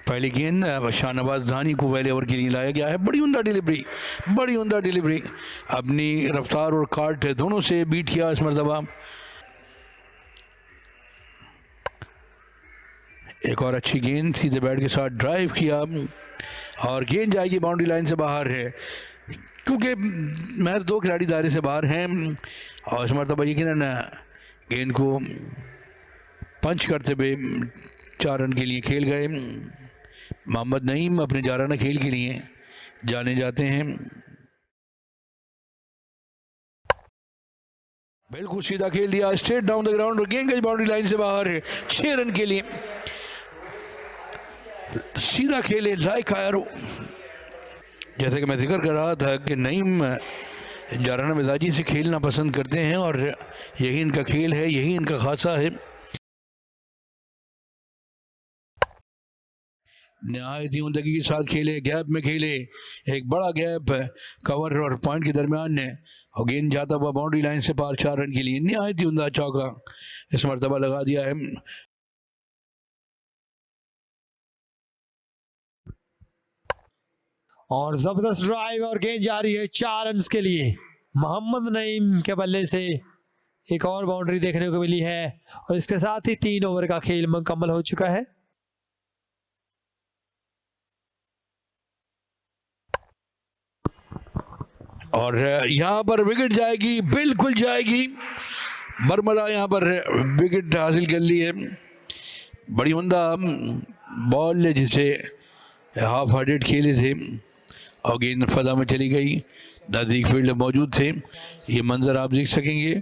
पहली गेंद शाहनवाज धानी को पहले ओवर के लिए लाया गया है। बड़ी उम्दा डिलीवरी, बड़ी उम्दा डिलीवरी, अपनी रफ्तार और काट दोनों से बीट किया इस मरतबा। एक और अच्छी गेंद सीधे बैट के साथ ड्राइव किया और गेंद जाएगी बाउंड्री लाइन से बाहर है, क्योंकि महज दो खिलाड़ी दायरे से बाहर हैं और इस मरतबा यकीनन गेंद को पंच करते हुए 4 रन के लिए खेल गए। मोहम्मद नईम अपने जाराना खेल के लिए जाने जाते हैं। बिल्कुल सीधा खेल दिया, स्ट्रेट डाउन द ग्राउंड और गेंद गई बाउंड्री लाइन से बाहर है। 6 रन के लिए सीधा खेले लाइक आयरो। जैसे कि मैं जिक्र कर रहा था कि नईम जाराना मिजाजी से खेलना पसंद करते हैं और यही इनका खेल है, यही इनका खासा है। नहायत ही उमदगी के साथ खेले, गैप में खेले, एक बड़ा गैप कवर और पॉइंट के दरमियान है और गेंद जाता हुआ बाउंड्री लाइन से पार 4 रन के लिए। नहायत ही उमदा चौका इस मरतबा लगा दिया है। और जबरदस्त ड्राइव और गेंद जारी है 4 रन के लिए। मोहम्मद नईम के बल्ले से एक और बाउंड्री देखने को मिली है और इसके साथ ही 3 ओवर का खेल मुकम्मल हो चुका है। और यहाँ पर विकेट जाएगी, बिल्कुल जाएगी। बरमला यहाँ पर विकेट हासिल कर ली है। बड़ी उम्दा बॉल जिसे हाफ हार्डेड खेले थे और गेंद फजा में चली गई। नज़दीक फील्डर मौजूद थे, ये मंजर आप देख सकेंगे।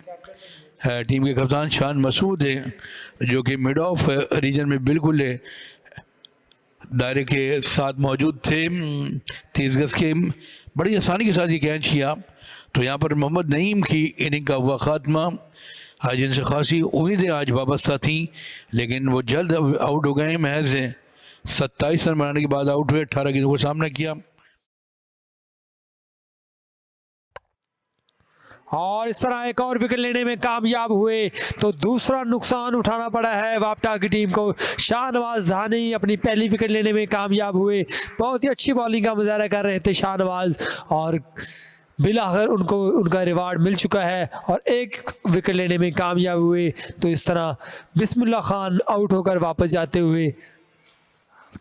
टीम के कप्तान शान मसूद हैं जो कि मिड ऑफ रीजन में बिल्कुल दायरे के साथ मौजूद थे। 30 गज के बड़ी आसानी के साथ ये कैच किया। तो यहाँ पर मोहम्मद नईम की इनिंग का हुआ खात्मा। आज इनसे खासी उम्मीदें आज वाबस्ता थी, लेकिन वो जल्द आउट हो गए। महज 27 रन बनाने के बाद आउट हुए, 18 गेंदों का सामना किया। और इस तरह एक और विकेट लेने में कामयाब हुए तो दूसरा नुकसान उठाना पड़ा है वापटा की टीम को। शाहनवाज धानी अपनी पहली विकेट लेने में कामयाब हुए। बहुत ही अच्छी बॉलिंग का मुजाहरा कर रहे थे शाहनवाज और बिलाखिर उनको उनका रिवार्ड मिल चुका है और एक विकेट लेने में कामयाब हुए। तो इस तरह बिस्मिल्लाह खान आउट होकर वापस जाते हुए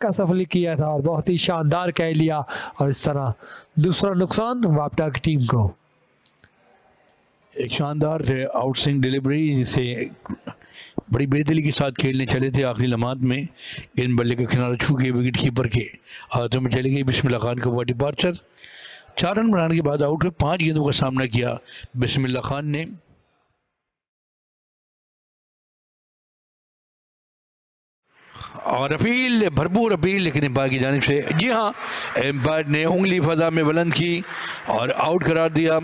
का सफली किया था और बहुत ही शानदार कह लिया और इस तरह दूसरा नुकसान वापटा की टीम को। एक शानदार आउट स्विंग डिलीवरी जिसे बड़ी बेदली के साथ खेलने चले थे आखिरी लम्हात में। गेंद बल्ले का किनारा छू के विकेट कीपर के हाथों में चली गई। बिस्मिल्लाह खान का हुआ डिपार्चर। 4 रन बनाने के बाद आउट हुए। 5 गेंदों का सामना किया बिस्मिल्लाह खान ने। और अपील, भरपूर अपील, लेकिन एम्पायर की जानिब से, जी हाँ, एम्पायर ने उंगली फजा में बुलंद की और आउट करार दिया।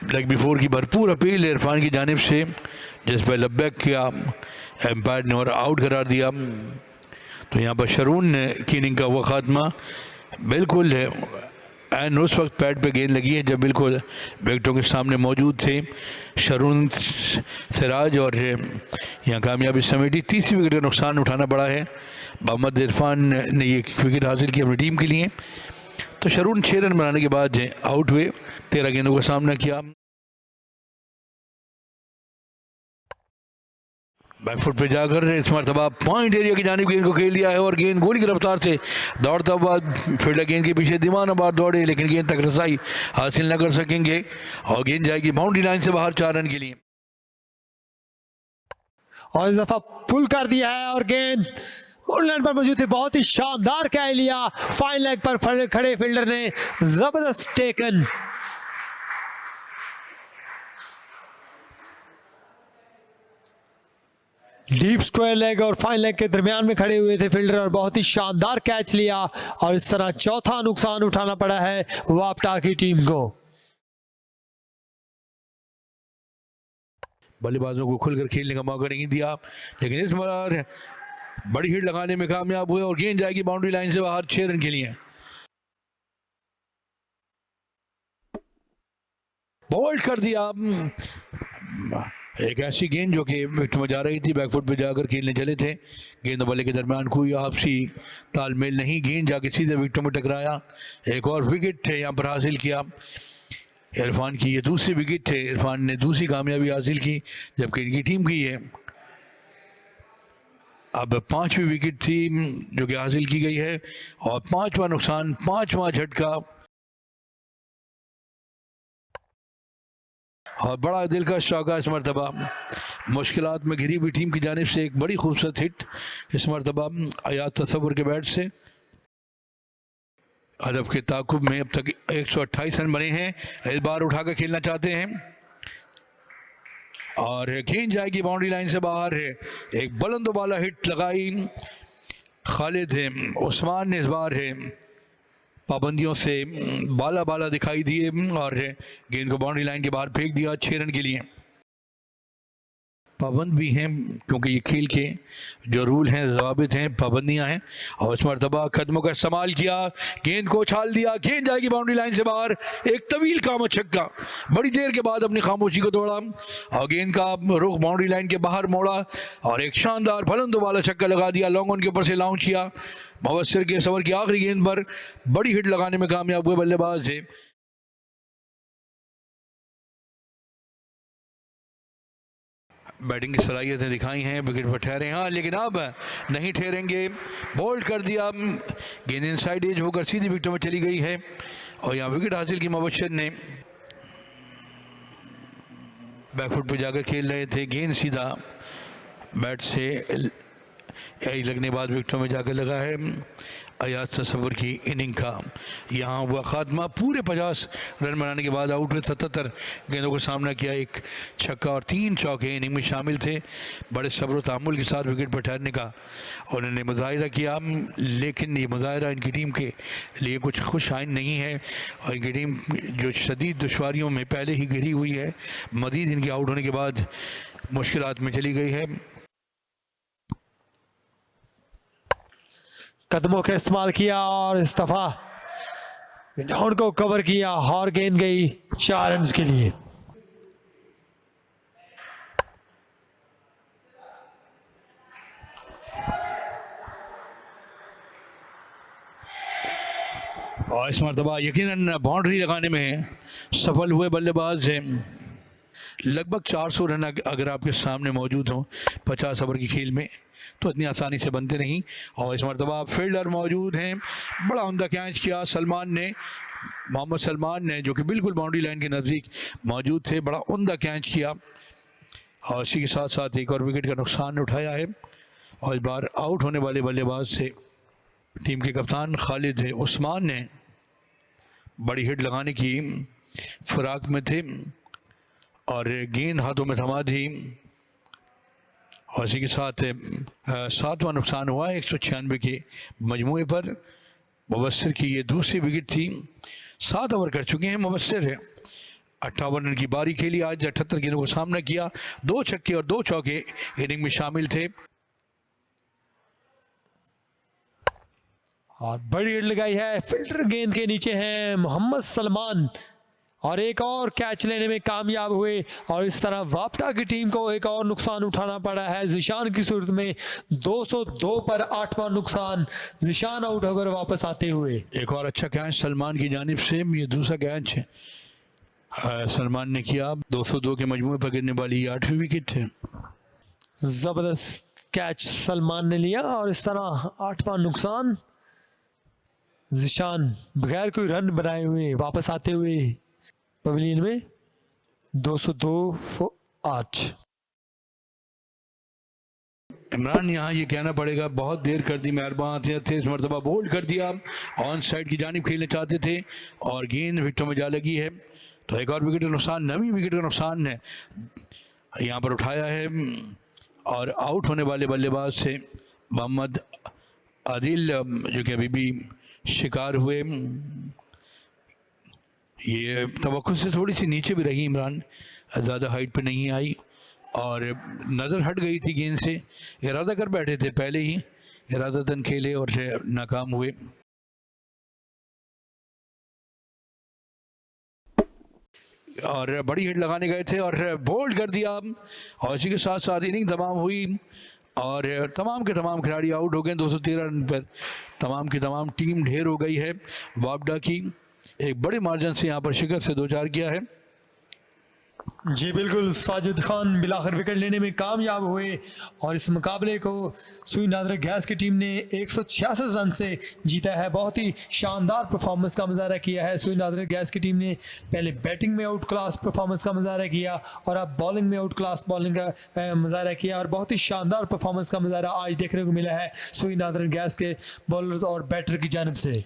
लेग बिफोर की भरपूर अपील इरफान की जानिब से, जिस पर लब्बैक किया एम्पायर ने और आउट करार दिया। तो यहाँ पर शरून की इनिंग का हुआ खात्मा। बिल्कुल एंड उस वक्त पैड पे गेंद लगी है जब बिल्कुल विकेटों के सामने मौजूद थे शरून सिराज और यहाँ कामयाबी समेटी। तीसरी विकेट का नुकसान उठाना पड़ा है। मोहम्मद इरफान ने ये विकेट हासिल की अपनी टीम के लिए। तो शरून 6 रन बनाने के बाद आउट हुए। 13 गेंदों का सामना किया। बैकफुट पे जाकर इस मरतबा पॉइंट एरिया की जानिब गेंद को खेल दिया है और गेंद गोली की रफ्तार से दौड़ता हुआ फील्डर गेंद के पीछे दीवाना बार दौड़े, लेकिन गेंद तक रसाई हासिल न कर सकेंगे और गेंद जाएगी बाउंड्री लाइन से बाहर 4 रन के लिए। और इस दफा पुल कर दिया है और गेंद लाइन पर मौजूद है। बहुत ही शानदार कह लिया। फाइन लेग पर खड़े फील्डर ने जबरदस्त टेकन। डीप स्क्वायर लेग और फाइन लेग के दरमियान में खड़े हुए थे फील्डर और बहुत ही शानदार कैच लिया और इस तरह चौथा नुकसान उठाना पड़ा है वापटा की टीम को। बल्लेबाजों को खुलकर खेलने का मौका नहीं दिया, लेकिन इस बार बड़ी हिट लगाने में कामयाब हुए और गेंद जाएगी बाउंड्री लाइन से बाहर 6 रन के लिए। बोल्ड कर दिया एक ऐसी गेंद जो कि विकेट में जा रही थी, बैकफुट पे जाकर खेलने चले थे, गेंद बल्ले के दरमियान कोई आपसी तालमेल नहीं, गेंद जाके सीधे विकेटों में टकराया। एक और विकेट यहाँ पर हासिल किया इरफान की, ये दूसरी विकेट थे, इरफान ने दूसरी कामयाबी हासिल की जबकि इनकी टीम की है अब 5वीं विकेट थी जो कि हासिल की गई है और 5वां नुकसान, 5वां झटका और बड़ा दिलकश चौका इस मरतबा। मुश्किलात में घिरी हुई टीम की जानिब से एक बड़ी खूबसूरत हिट इस मरतबा अयाज तसव्वुर के बैट से। अदब के ताकुब में अब तक 128 रन बने हैं, इस बार उठाकर खेलना चाहते हैं और गेंद जाएगी बाउंड्री लाइन से बाहर है। एक बुलंद वाला हिट लगाई खालिद है, उस्मान ने इस बार है पाबंदियों से बाला बाला दिखाई दिए और गेंद को बाउंड्री लाइन के बाहर फेंक दिया 6 रन के लिए। पाबंद भी हैं क्योंकि ये खेल के जो रूल हैं, ज़वाबित हैं, पाबंदियां हैं और इस मरतबा कदमों का इस्तेमाल किया, गेंद को उछाल दिया, गेंद जाएगी बाउंड्री लाइन से बाहर। एक तवील कामत छक्का, बड़ी देर के बाद अपनी खामोशी को तोड़ा और गेंद का रुख बाउंड्री लाइन के बाहर मोड़ा और एक शानदार बुलंद वाला छक्का लगा दिया, लॉन्ग ऑन के ऊपर से लॉन्च किया। मुबस्सिर के सवर की आखिरी गेंद पर बड़ी हिट लगाने में कामयाब हुए बल्लेबाज से। बैटिंग की सलाहियतें दिखाई हैं, विकेट पर ठहरे हाँ, लेकिन अब नहीं ठहरेंगे, बोल्ड कर दिया, गेंद इनसाइड एज होकर सीधी विकेटों में चली गई है और यहाँ विकेट हासिल की मुबश्शिर ने। बैकफुट पे जाकर खेल रहे थे, गेंद सीधा बैट से एज लगने बाद विकेटों में जाकर लगा है। अयाज तसव्वुर की इनिंग का यहाँ हुआ खात्मा, पूरे 50 रन बनाने के बाद आउट हुए, 77 गेंदों का सामना किया, एक छक्का और 3 चौके इनिंग में शामिल थे। बड़े सब्र तहम्मुल के साथ विकेट पर ठहरने का उन्होंने मुजाहिरा किया, लेकिन ये मुजाहिरा इनकी टीम के लिए कुछ खुश आइन नहीं है और इनकी टीम जो शदीद दुश्वारियों में पहले ही घिरी हुई है, मज़ीद इनके आउट होने के बाद मुश्किलात में चली गई है। कदमों का इस्तेमाल किया और इस दफा डाउन को कवर किया और गेंद गई 4 रन के लिए। और इस मरतबा यकीनन बाउंड्री लगाने में सफल हुए बल्लेबाज हैं। लगभग 400 रन अगर आपके सामने मौजूद हों 50 ओवर की खेल में तो इतनी आसानी से बनते नहीं। और इस मरतबा फील्डर मौजूद हैं, बड़ा उम्दा कैच किया सलमान ने, मोहम्मद सलमान ने, जो कि बिल्कुल बाउंड्री लाइन के नज़दीक मौजूद थे, बड़ा उम्दा कैच किया और इसी के साथ साथ एक और विकेट का नुकसान उठाया है। और इस बार आउट होने वाले बल्लेबाज से टीम के कप्तान खालिद है उस्मान ने बड़ी हिट लगाने की फिराक में थे और गेंद हाथों में थमा दी और इसी के साथ 7वां नुकसान हुआ 196 के मजमूए पर। मुबस्सिर की ये दूसरी विकेट थी, 7 ओवर कर चुके हैं मुबस्सिर है। 58 रन की बारी खेली, आज 78 गेंदों का सामना किया, 2 छक्के और 2 चौके इनिंग में शामिल थे और बड़ी हिट लगाई है, फिल्टर गेंद के नीचे हैं मोहम्मद सलमान और एक और कैच लेने में कामयाब हुए और इस तरह वापटा की टीम को एक और नुकसान उठाना पड़ा है जिशान की सूरत में। 202 पर 8वां नुकसान, जिशान आउट होकर वापस आते हुए। एक और अच्छा कैच सलमान की जानिब से, ये दूसरा कैच है सलमान ने किया। 202 के मजमूए पर गिरने वाली 8वीं विकेट है। जबरदस्त कैच सलमान ने लिया और इस तरह 8वां नुकसान, जिशान बगैर कोई रन बनाए हुए वापस आते हुए पवेलियन में 202-8। इमरान यहाँ ये कहना पड़ेगा बहुत देर कर दी, मेहरबान थे, इस मरतबा बोल्ड कर दिया, ऑन साइड की जानिब खेलने चाहते थे और गेंद विकेटों में जा लगी है तो एक और विकेट का नुकसान, 9वीं विकेट का नुकसान है यहाँ पर उठाया है। और आउट होने वाले बल्लेबाज से मोहम्मद आदिल जो कि अभी भी शिकार हुए, ये तवक्कुल से थोड़ी सी नीचे भी रही इमरान, ज़्यादा हाइट पे नहीं आई और नज़र हट गई थी गेंद से, इरादा कर बैठे थे पहले ही, इरादतन खेले और नाकाम हुए। और बड़ी हिट लगाने गए थे और बोल्ड कर दिया, और इसी के साथ साथ इनिंग तमाम हुई और तमाम के तमाम खिलाड़ी आउट हो गए 213 रन पर। तमाम की तमाम टीम ढेर हो गई है। वापडा की एक बड़े मार्जिन से यहाँ पर शिकस्त से 2-4 किया है। जी बिल्कुल, साजिद खान मिलाकर विकेट लेने में कामयाब हुए और इस मुकाबले को सुई नादर गैस की टीम ने 166 रन से जीता है। बहुत ही शानदार परफॉर्मेंस का मुजाहरा किया है सुई नादर गैस की टीम ने। पहले बैटिंग में आउट क्लास परफॉर्मेंस का मुजाहरा किया और अब बॉलिंग में आउट क्लास बॉलिंग का मुजाहरा किया और बहुत ही शानदार परफॉर्मेंस का मुजाहरा आज देखने को मिला है सुई नादर गैस के बॉलर्स और बैटर की जानिब से।